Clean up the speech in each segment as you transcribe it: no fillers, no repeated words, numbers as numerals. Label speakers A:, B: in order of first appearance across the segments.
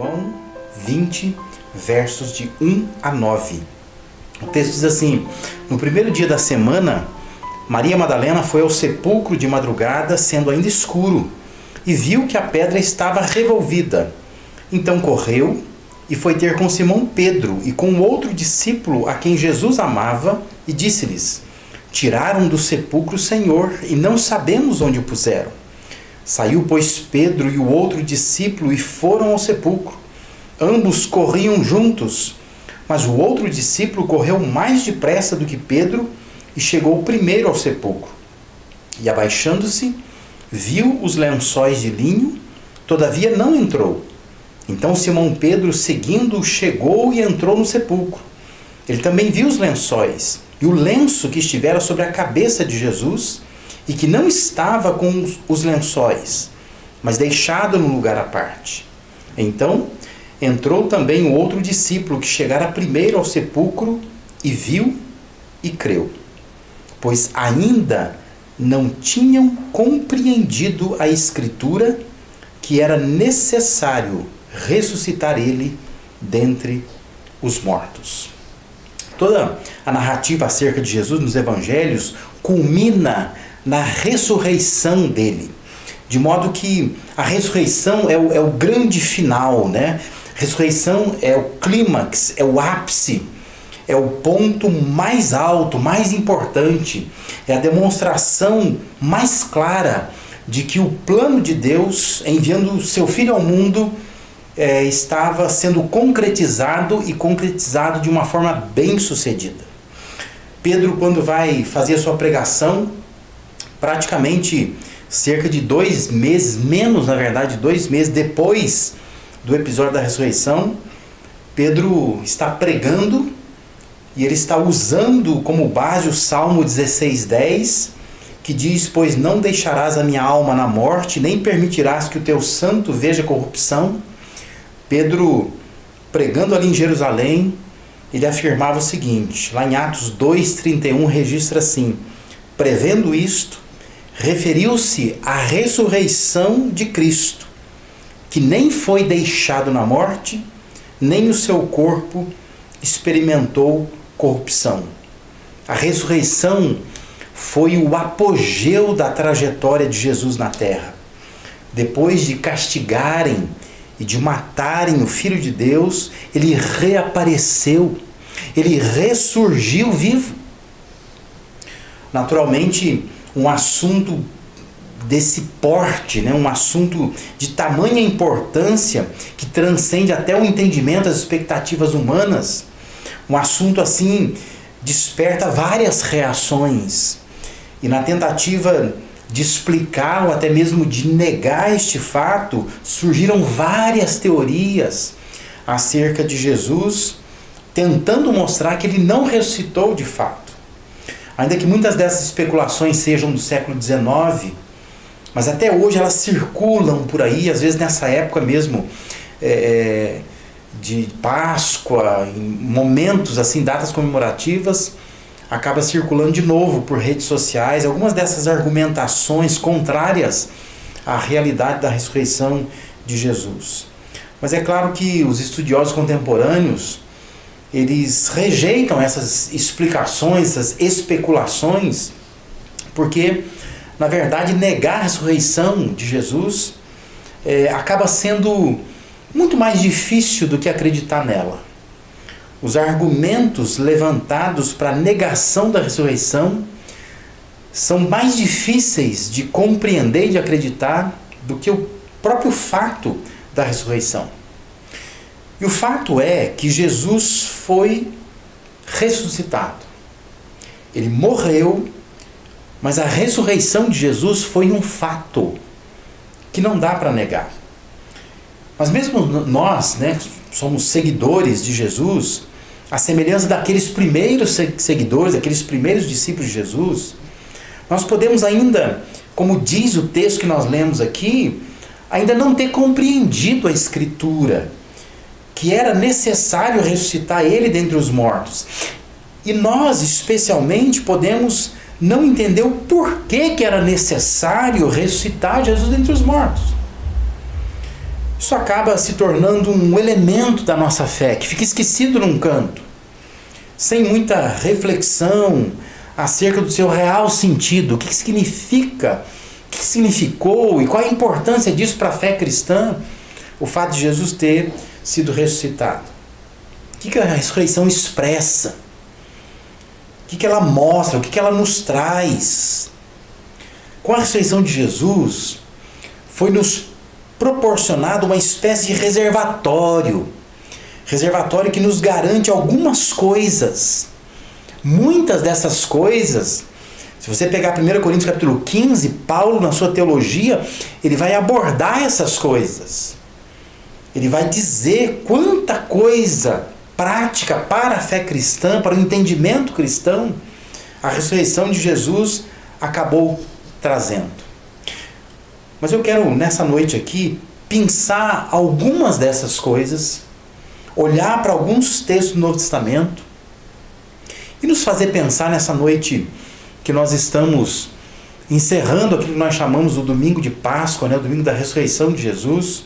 A: João 20, versos de 1 a 9. O texto diz assim: no primeiro dia da semana, Maria Madalena foi ao sepulcro de madrugada, sendo ainda escuro, e viu que a pedra estava revolvida. Então correu e foi ter com Simão Pedro e com outro discípulo a quem Jesus amava, e disse-lhes: tiraram do sepulcro o Senhor, e não sabemos onde o puseram. Saiu, pois, Pedro e o outro discípulo e foram ao sepulcro. Ambos corriam juntos, mas o outro discípulo correu mais depressa do que Pedro e chegou primeiro ao sepulcro. E abaixando-se, viu os lençóis de linho, todavia não entrou. Então Simão Pedro, seguindo-o, chegou e entrou no sepulcro. Ele também viu os lençóis e o lenço que estivera sobre a cabeça de Jesus, e que não estava com os lençóis, mas deixado num lugar à parte. Então entrou também o outro discípulo, que chegara primeiro ao sepulcro, e viu e creu, pois ainda não tinham compreendido a Escritura, que era necessário ressuscitar ele dentre os mortos. Toda a narrativa acerca de Jesus nos evangelhos culmina na ressurreição dele, de modo que a ressurreição é o grande final, né? Ressurreição é o clímax, é o ápice, é o ponto mais alto, mais importante, é a demonstração mais clara de que o plano de Deus, enviando o seu Filho ao mundo, estava sendo concretizado, e concretizado de uma forma bem sucedida. Pedro, quando vai fazer a sua pregação, praticamente cerca de 2 meses, menos na verdade, 2 meses depois do episódio da ressurreição, Pedro está pregando, e ele está usando como base o Salmo 16:10, que diz: pois não deixarás a minha alma na morte, nem permitirás que o teu santo veja corrupção. Pedro, pregando ali em Jerusalém, ele afirmava o seguinte, lá em Atos 2:31 registra assim: prevendo isto, referiu-se à ressurreição de Cristo, que nem foi deixado na morte, nem o seu corpo experimentou corrupção. A ressurreição foi o apogeu da trajetória de Jesus na terra. Depois de castigarem e de matarem o Filho de Deus, ele reapareceu, ele ressurgiu vivo. Naturalmente, um assunto desse porte, né? Um assunto de tamanha importância, que transcende até o entendimento das expectativas humanas, um assunto assim desperta várias reações, e na tentativa de explicar ou até mesmo de negar este fato, surgiram várias teorias acerca de Jesus, tentando mostrar que ele não ressuscitou de fato. Ainda que muitas dessas especulações sejam do século XIX, mas até hoje elas circulam por aí, às vezes nessa época mesmo de Páscoa, em momentos assim, datas comemorativas, acaba circulando de novo por redes sociais algumas dessas argumentações contrárias à realidade da ressurreição de Jesus. Mas é claro que os estudiosos contemporâneos, eles rejeitam essas explicações, essas especulações, porque, na verdade, negar a ressurreição de Jesus acaba sendo muito mais difícil do que acreditar nela. Os argumentos levantados para a negação da ressurreição são mais difíceis de compreender e de acreditar do que o próprio fato da ressurreição. E o fato é que Jesus foi ressuscitado. Ele morreu, mas a ressurreição de Jesus foi um fato que não dá para negar. Mas mesmo nós, né, somos seguidores de Jesus, a semelhança daqueles primeiros seguidores, daqueles primeiros discípulos de Jesus, nós podemos ainda, como diz o texto que nós lemos aqui, ainda não ter compreendido a Escritura, que era necessário ressuscitar ele dentre os mortos. E nós, especialmente, podemos não entender o porquê que era necessário ressuscitar Jesus dentre os mortos. isso acaba se tornando um elemento da nossa fé, que fica esquecido num canto, sem muita reflexão acerca do seu real sentido, o que significa, o que significou e qual a importância disso para a fé cristã, o fato de Jesus ter sido ressuscitado. O que a ressurreição expressa? O que ela mostra? O que ela nos traz? Com a ressurreição de Jesus, foi nos proporcionado uma espécie de reservatório que nos garante algumas coisas. Muitas dessas coisas, se você pegar 1 Coríntios capítulo 15, Paulo na sua teologia, ele vai abordar essas coisas. Ele vai dizer quanta coisa prática para a fé cristã, para o entendimento cristão, a ressurreição de Jesus acabou trazendo. Mas eu quero nessa noite aqui pensar algumas dessas coisas, olhar para alguns textos do Novo Testamento e nos fazer pensar nessa noite que nós estamos encerrando aquilo que nós chamamos o domingo de Páscoa, o domingo da ressurreição de Jesus.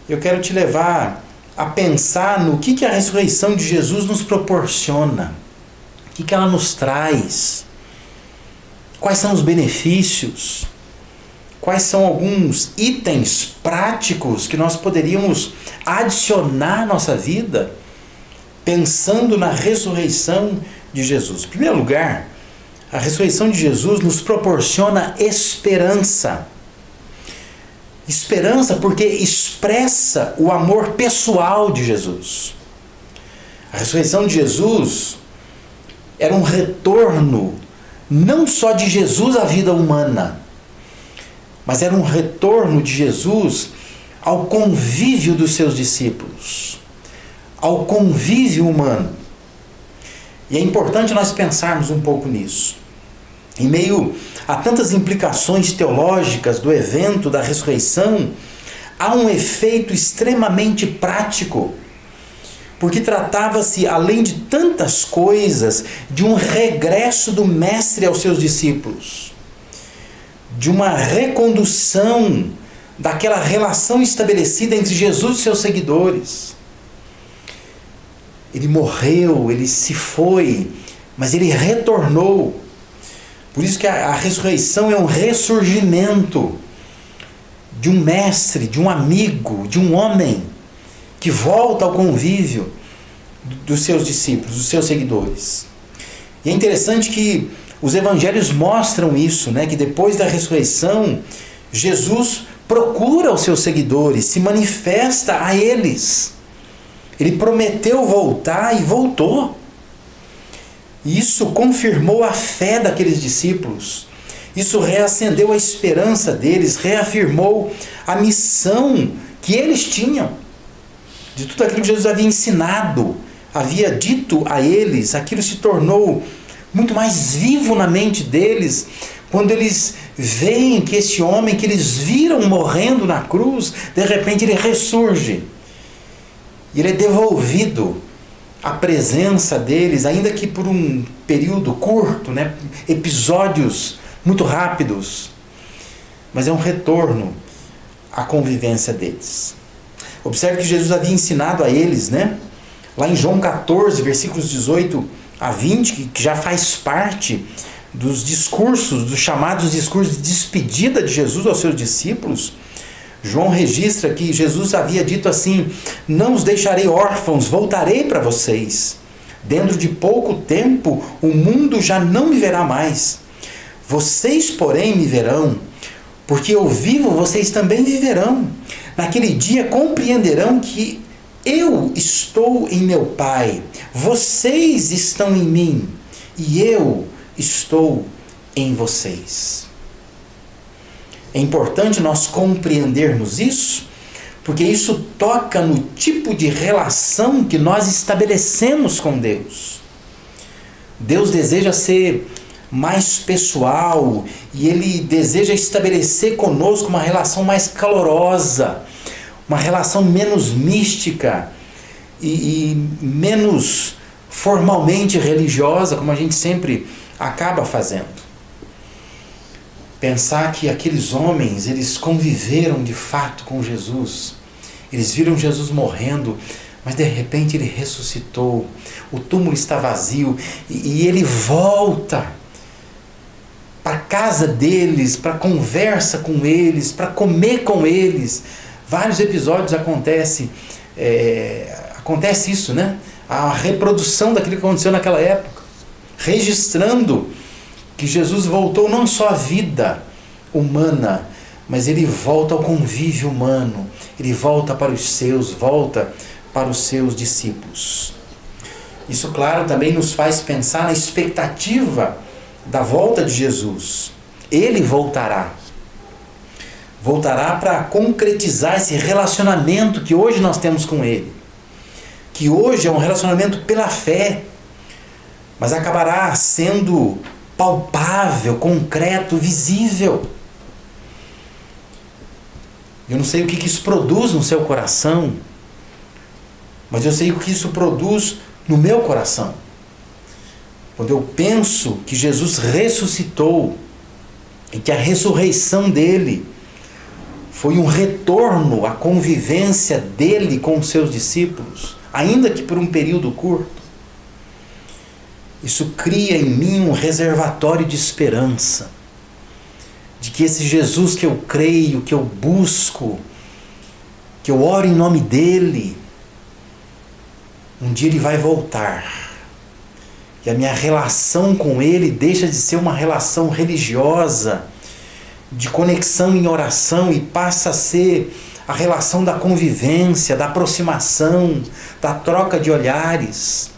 A: Eu quero te levar a pensar no que a ressurreição de Jesus nos proporciona, o que ela nos traz, quais são os benefícios, quais são alguns itens práticos que nós poderíamos adicionar à nossa vida pensando na ressurreição de Jesus. Em primeiro lugar, a ressurreição de Jesus nos proporciona esperança. Esperança porque expressa o amor pessoal de Jesus. A ressurreição de Jesus era um retorno não só de Jesus à vida humana, mas era um retorno de Jesus ao convívio dos seus discípulos, ao convívio humano. E é importante nós pensarmos um pouco nisso. Em meio a tantas implicações teológicas do evento da ressurreição, há um efeito extremamente prático, porque tratava-se, além de tantas coisas, de um regresso do Mestre aos seus discípulos, de uma recondução daquela relação estabelecida entre Jesus e seus seguidores. Ele morreu, ele se foi, mas ele retornou. Por isso que a ressurreição é um ressurgimento de um mestre, de um amigo, de um homem que volta ao convívio dos seus discípulos, dos seus seguidores. E é interessante que os evangelhos mostram isso, que depois da ressurreição, Jesus procura os seus seguidores, se manifesta a eles. Ele prometeu voltar e voltou. Isso confirmou a fé daqueles discípulos. Isso reacendeu a esperança deles, reafirmou a missão que eles tinham. De tudo aquilo que Jesus havia ensinado, havia dito a eles, aquilo se tornou muito mais vivo na mente deles, quando eles veem que esse homem que eles viram morrendo na cruz, de repente ele ressurge. E ele é devolvido à presença deles, ainda que por um período curto, episódios muito rápidos, mas é um retorno à convivência deles. Observe que Jesus havia ensinado a eles, lá em João 14, versículos 18 a 20, que já faz parte dos discursos, dos chamados discursos de despedida de Jesus aos seus discípulos. João registra que Jesus havia dito assim: não os deixarei órfãos, voltarei para vocês. Dentro de pouco tempo o mundo já não me verá mais. Vocês, porém, me verão, porque eu vivo, vocês também viverão. Naquele dia compreenderão que eu estou em meu Pai, vocês estão em mim e eu estou em vocês. É importante nós compreendermos isso, porque isso toca no tipo de relação que nós estabelecemos com Deus. Deus deseja ser mais pessoal e Ele deseja estabelecer conosco uma relação mais calorosa, uma relação menos mística e menos formalmente religiosa, como a gente sempre acaba fazendo. Pensar que aqueles homens, eles conviveram de fato com Jesus, Eles viram Jesus morrendo, mas de repente ele ressuscitou. O túmulo está vazio e ele volta para a casa deles, para a conversa com eles, para comer com eles. Vários episódios acontece isso, né? A reprodução daquilo que aconteceu naquela época, registrando que Jesus voltou não só à vida humana, mas ele volta ao convívio humano, ele volta para os seus, volta para os seus discípulos. Isso, claro, também nos faz pensar na expectativa da volta de Jesus. Ele voltará. Voltará para concretizar esse relacionamento que hoje nós temos com Ele. Que hoje é um relacionamento pela fé, mas acabará sendo palpável, concreto, visível. Eu não sei o que isso produz no seu coração, mas eu sei o que isso produz no meu coração. Quando eu penso que Jesus ressuscitou e que a ressurreição dele foi um retorno à convivência dele com os seus discípulos, ainda que por um período curto, isso cria em mim um reservatório de esperança, de que esse Jesus que eu creio, que eu busco, que eu oro em nome dele, um dia ele vai voltar. E a minha relação com ele deixa de ser uma relação religiosa, de conexão em oração, e passa a ser a relação da convivência, da aproximação, da troca de olhares.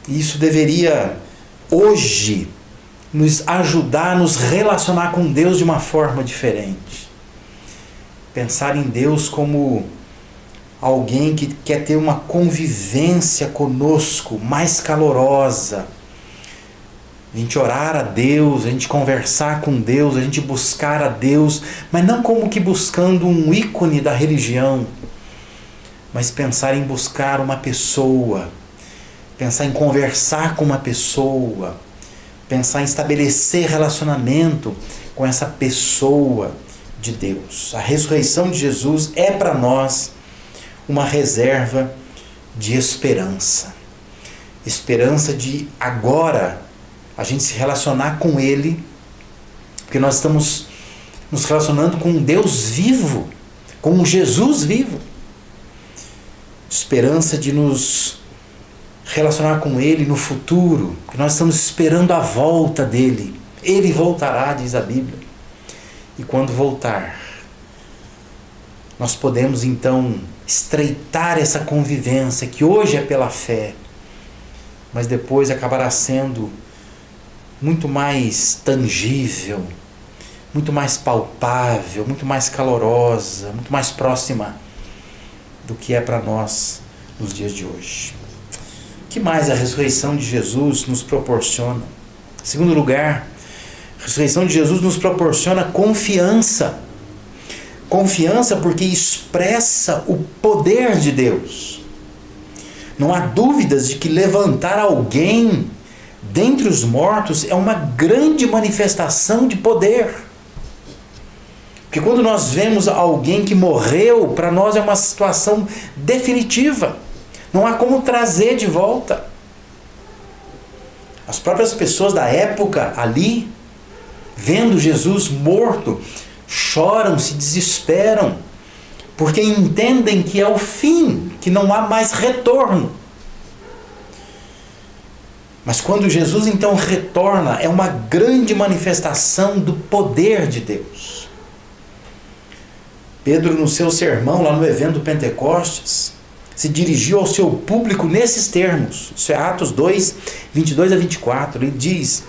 A: E isso deveria, hoje, nos ajudar a nos relacionar com Deus de uma forma diferente. Pensar em Deus como alguém que quer ter uma convivência conosco mais calorosa. A gente orar a Deus, a gente conversar com Deus, a gente buscar a Deus, mas não como que buscando um ícone da religião, mas pensar em buscar uma pessoa, pensar em conversar com uma pessoa, pensar em estabelecer relacionamento com essa pessoa de Deus. A ressurreição de Jesus é para nós uma reserva de esperança. Esperança de agora a gente se relacionar com Ele, porque nós estamos nos relacionando com um Deus vivo, com um Jesus vivo. Esperança de nos relacionar com Ele no futuro, porque nós estamos esperando a volta dEle. Ele voltará, diz a Bíblia. E quando voltar, nós podemos então estreitar essa convivência que hoje é pela fé, mas depois acabará sendo muito mais tangível, muito mais palpável, muito mais calorosa, muito mais próxima do que é para nós nos dias de hoje. O que mais a ressurreição de Jesus nos proporciona? Em segundo lugar, a ressurreição de Jesus nos proporciona confiança. Confiança porque expressa o poder de Deus. Não há dúvidas de que levantar alguém dentre os mortos é uma grande manifestação de poder. Porque quando nós vemos alguém que morreu, para nós é uma situação definitiva. Não há como trazer de volta. As próprias pessoas da época ali, vendo Jesus morto, choram, se desesperam, porque entendem que é o fim, que não há mais retorno. Mas quando Jesus então retorna, é uma grande manifestação do poder de Deus. Pedro, no seu sermão, lá no evento do Pentecostes, se dirigiu ao seu público nesses termos. Isso é Atos 2, 22 a 24. Ele diz: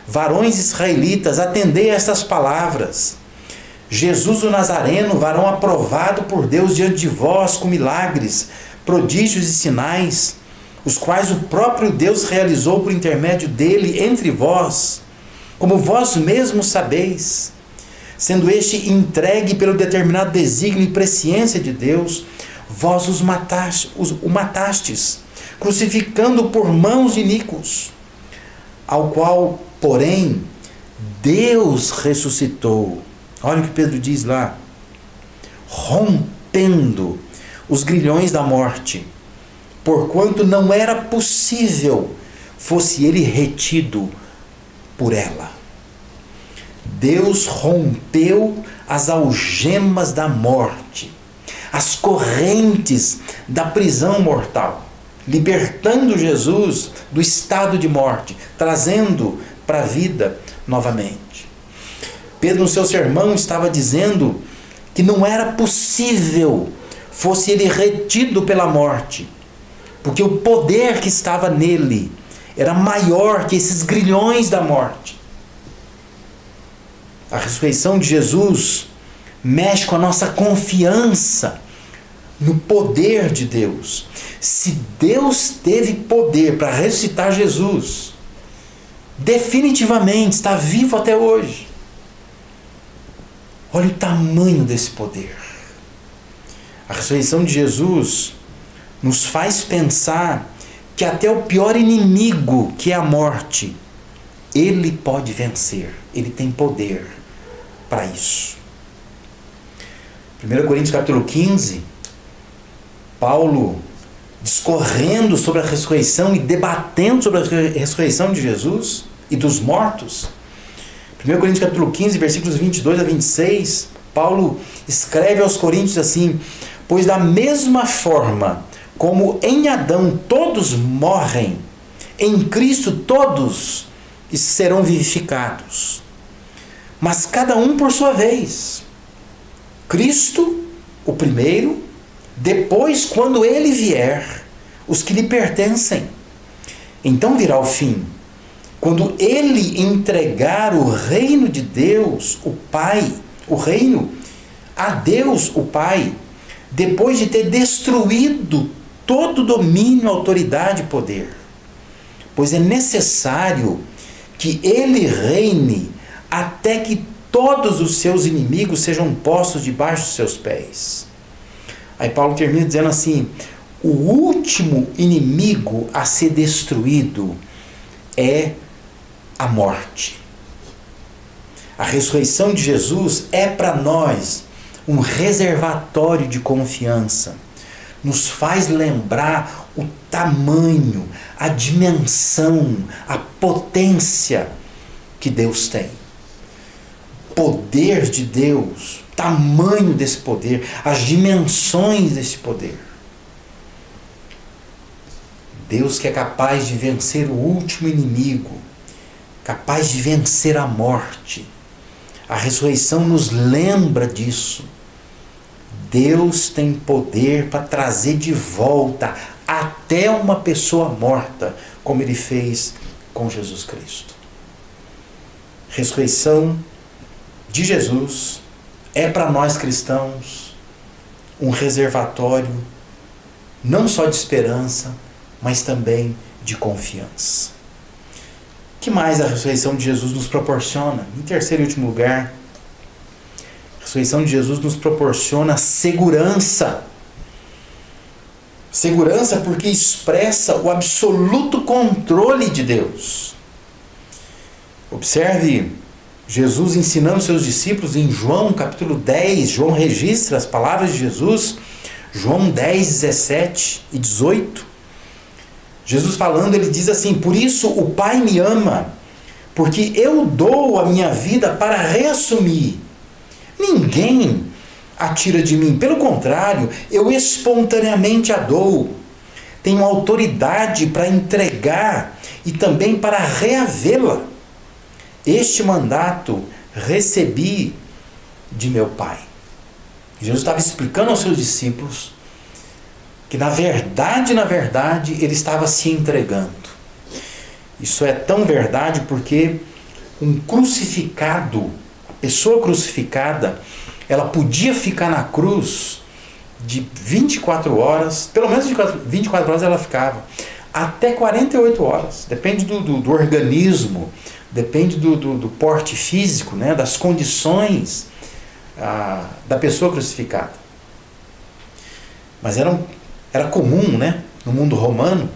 A: varões israelitas, atendei a estas palavras. Jesus o Nazareno, varão aprovado por Deus diante de vós com milagres, prodígios e sinais, os quais o próprio Deus realizou por intermédio dele entre vós, como vós mesmos sabeis, sendo este entregue pelo determinado desígnio e presciência de Deus, vós o matastes, crucificando por mãos de iníquos, ao qual, porém, Deus ressuscitou. Olha o que Pedro diz lá: rompendo rompendo os grilhões da morte, porquanto não era possível fosse ele retido por ela. Deus rompeu as algemas da morte, as correntes da prisão mortal, libertando Jesus do estado de morte, trazendo para a vida novamente. Pedro, no seu sermão, estava dizendo que não era possível fosse ele retido pela morte, porque o poder que estava nele era maior que esses grilhões da morte. A ressurreição de Jesus mexe com a nossa confiança no poder de Deus. Se Deus teve poder para ressuscitar Jesus, definitivamente está vivo até hoje. Olha o tamanho desse poder. A ressurreição de Jesus nos faz pensar que até o pior inimigo, que é a morte, ele pode vencer. Ele tem poder para isso. 1 Coríntios capítulo 15, Paulo discorrendo sobre a ressurreição e debatendo sobre a ressurreição de Jesus e dos mortos. 1 Coríntios capítulo 15, versículos 22 a 26, Paulo escreve aos Coríntios assim: pois da mesma forma como em Adão todos morrem, em Cristo todos serão vivificados, mas cada um por sua vez. Cristo, o primeiro, depois, quando ele vier, os que lhe pertencem. Então virá o fim, quando ele entregar o reino de Deus, o Pai, o reino a Deus, o Pai, depois de ter destruído todo domínio, autoridade e poder. Pois é necessário que ele reine até que todos os seus inimigos sejam postos debaixo dos seus pés. Aí Paulo termina dizendo assim: o último inimigo a ser destruído é a morte. A ressurreição de Jesus é para nós um reservatório de confiança. Nos faz lembrar o tamanho, a dimensão, a potência que Deus tem. Poder de Deus, tamanho desse poder, as dimensões desse poder. Deus que é capaz de vencer o último inimigo, capaz de vencer a morte. A ressurreição nos lembra disso. Deus tem poder para trazer de volta até uma pessoa morta, como ele fez com Jesus Cristo. Ressurreição de Jesus é para nós cristãos um reservatório não só de esperança, mas também de confiança. O que mais a ressurreição de Jesus nos proporciona? Em terceiro e último lugar, a ressurreição de Jesus nos proporciona segurança. Segurança porque expressa o absoluto controle de Deus. Observe Jesus ensinando seus discípulos em João capítulo 10, João registra as palavras de Jesus, João 10, 17 e 18. Jesus falando, ele diz assim: por isso o Pai me ama, porque eu dou a minha vida para reassumir. Ninguém a tira de mim, pelo contrário, eu espontaneamente a dou. Tenho autoridade para entregar e também para reavê-la. Este mandato recebi de meu Pai. Jesus estava explicando aos seus discípulos que na verdade, ele estava se entregando. Isso é tão verdade porque um crucificado, a pessoa crucificada, ela podia ficar na cruz de 24 horas, pelo menos 24 horas ela ficava, até 48 horas, depende do organismo, depende do porte físico, né, das condições da pessoa crucificada. Mas era comum, né, no mundo romano,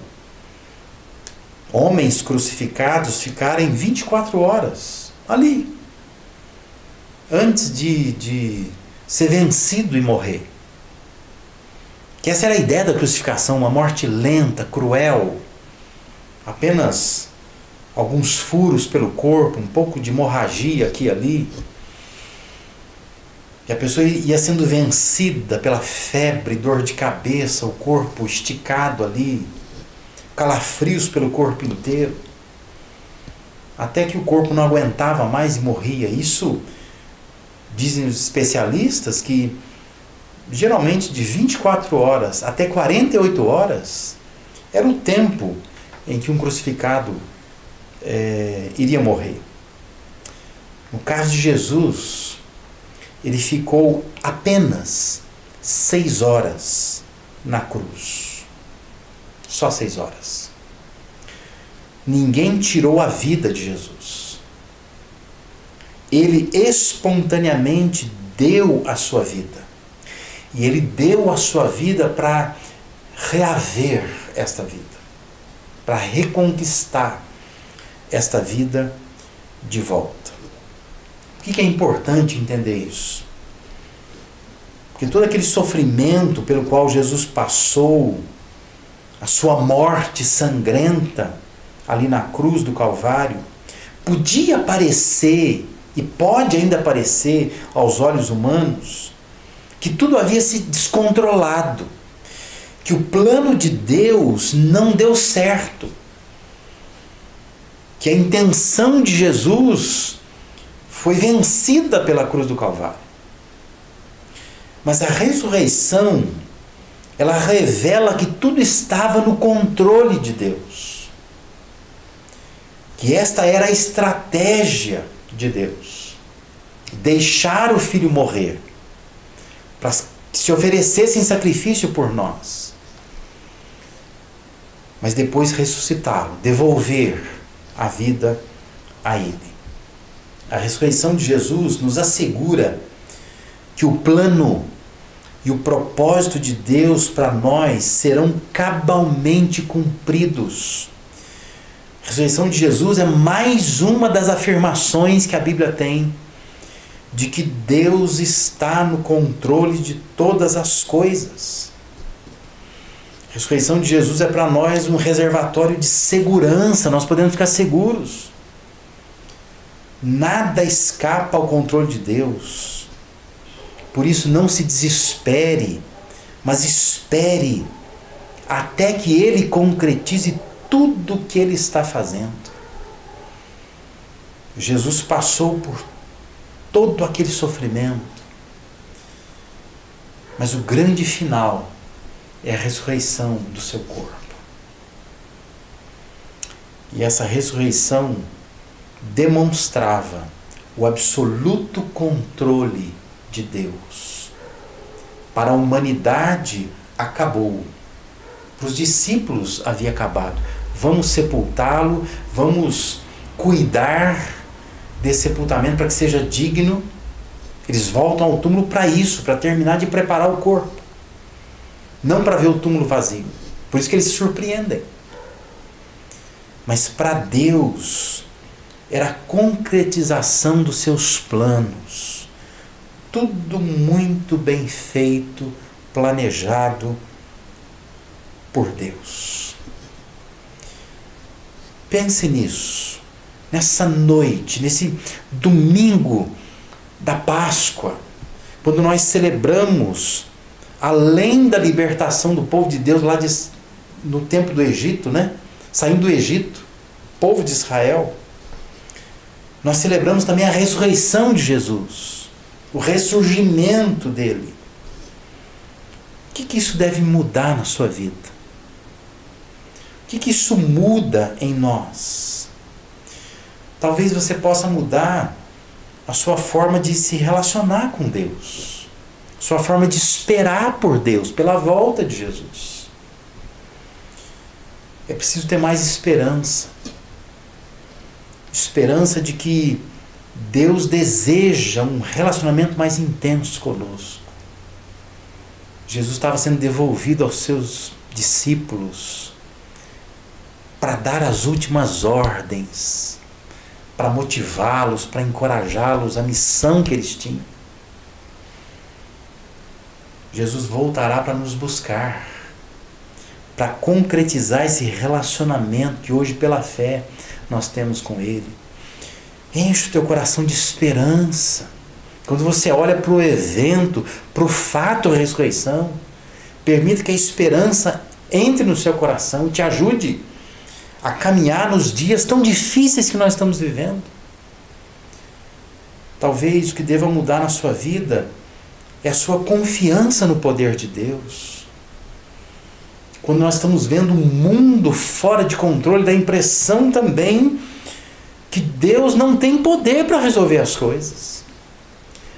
A: homens crucificados ficarem 24 horas ali, antes de ser vencido e morrer. Que essa era a ideia da crucificação, uma morte lenta, cruel, apenas alguns furos pelo corpo, um pouco de hemorragia aqui e ali. E a pessoa ia sendo vencida pela febre, dor de cabeça, o corpo esticado ali, calafrios pelo corpo inteiro, até que o corpo não aguentava mais e morria. Isso, dizem os especialistas, que geralmente de 24 horas até 48 horas era o tempo em que um crucificado iria morrer. No caso de Jesus, ele ficou apenas 6 horas na cruz. Só 6 horas. Ninguém tirou a vida de Jesus. Ele espontaneamente deu a sua vida. E ele deu a sua vida para reaver esta vida, para reconquistar esta vida de volta. Por que é importante entender isso? Porque todo aquele sofrimento pelo qual Jesus passou, a sua morte sangrenta ali na cruz do Calvário, podia parecer, e pode ainda parecer aos olhos humanos, que tudo havia se descontrolado, que o plano de Deus não deu certo, que a intenção de Jesus foi vencida pela cruz do Calvário. Mas a ressurreição, ela revela que tudo estava no controle de Deus, que esta era a estratégia de Deus, deixar o Filho morrer, para que se oferecesse em sacrifício por nós, mas depois ressuscitá-lo, devolver a vida a Ele. A ressurreição de Jesus nos assegura que o plano e o propósito de Deus para nós serão cabalmente cumpridos. A ressurreição de Jesus é mais uma das afirmações que a Bíblia tem de que Deus está no controle de todas as coisas. A ressurreição de Jesus é para nós um reservatório de segurança, nós podemos ficar seguros. Nada escapa ao controle de Deus. Por isso não se desespere, mas espere até que Ele concretize tudo o que Ele está fazendo. Jesus passou por todo aquele sofrimento, mas o grande final é a ressurreição do seu corpo. E essa ressurreição demonstrava o absoluto controle de Deus. Para a humanidade acabou. Para os discípulos havia acabado. Vamos sepultá-lo, vamos cuidar desse sepultamento para que seja digno. Eles voltam ao túmulo para isso, para terminar de preparar o corpo, não para ver o túmulo vazio. Por isso que eles se surpreendem. Mas para Deus era a concretização dos seus planos. Tudo muito bem feito, planejado por Deus. Pense nisso. Nessa noite, nesse domingo da Páscoa, quando nós celebramos, além da libertação do povo de Deus lá no tempo do Egito, né? Saindo do Egito, povo de Israel, nós celebramos também a ressurreição de Jesus, o ressurgimento dele. O que isso deve mudar na sua vida? O que isso muda em nós? Talvez você possa mudar a sua forma de se relacionar com Deus, sua forma de esperar por Deus, pela volta de Jesus. É preciso ter mais esperança. Esperança de que Deus deseja um relacionamento mais intenso conosco. Jesus estava sendo devolvido aos seus discípulos para dar as últimas ordens, para motivá-los, para encorajá-los à missão que eles tinham. Jesus voltará para nos buscar, para concretizar esse relacionamento que hoje, pela fé, nós temos com Ele. Enche o teu coração de esperança. Quando você olha para o evento, para o fato da ressurreição, permita que a esperança entre no seu coração e te ajude a caminhar nos dias tão difíceis que nós estamos vivendo. Talvez o que deva mudar na sua vida é a sua confiança no poder de Deus. Quando nós estamos vendo um mundo fora de controle, dá a impressão também que Deus não tem poder para resolver as coisas.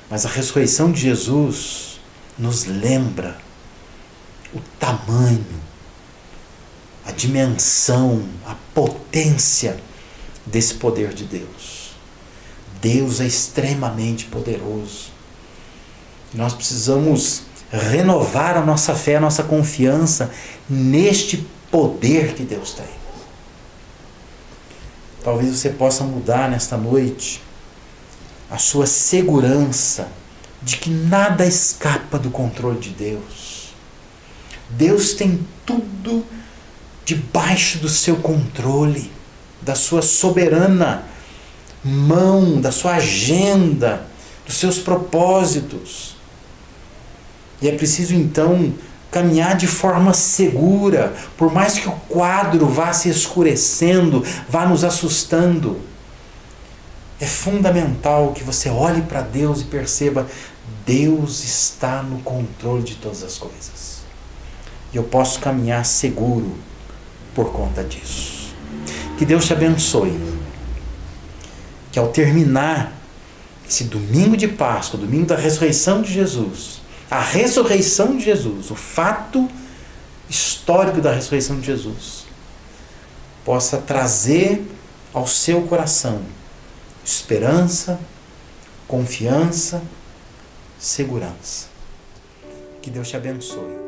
A: Mas a ressurreição de Jesus nos lembra o tamanho, a dimensão, a potência desse poder de Deus. Deus é extremamente poderoso. Nós precisamos renovar a nossa fé, a nossa confiança neste poder que Deus tem. Talvez você possa mudar nesta noite a sua segurança de que nada escapa do controle de Deus. Deus tem tudo debaixo do seu controle, da sua soberana mão, da sua agenda, dos seus propósitos. E é preciso então caminhar de forma segura, por mais que o quadro vá se escurecendo, vá nos assustando. É fundamental que você olhe para Deus e perceba: Deus está no controle de todas as coisas. E eu posso caminhar seguro por conta disso. Que Deus te abençoe. Que ao terminar esse domingo de Páscoa, domingo da ressurreição de Jesus, a ressurreição de Jesus, o fato histórico da ressurreição de Jesus, possa trazer ao seu coração esperança, confiança, segurança. Que Deus te abençoe.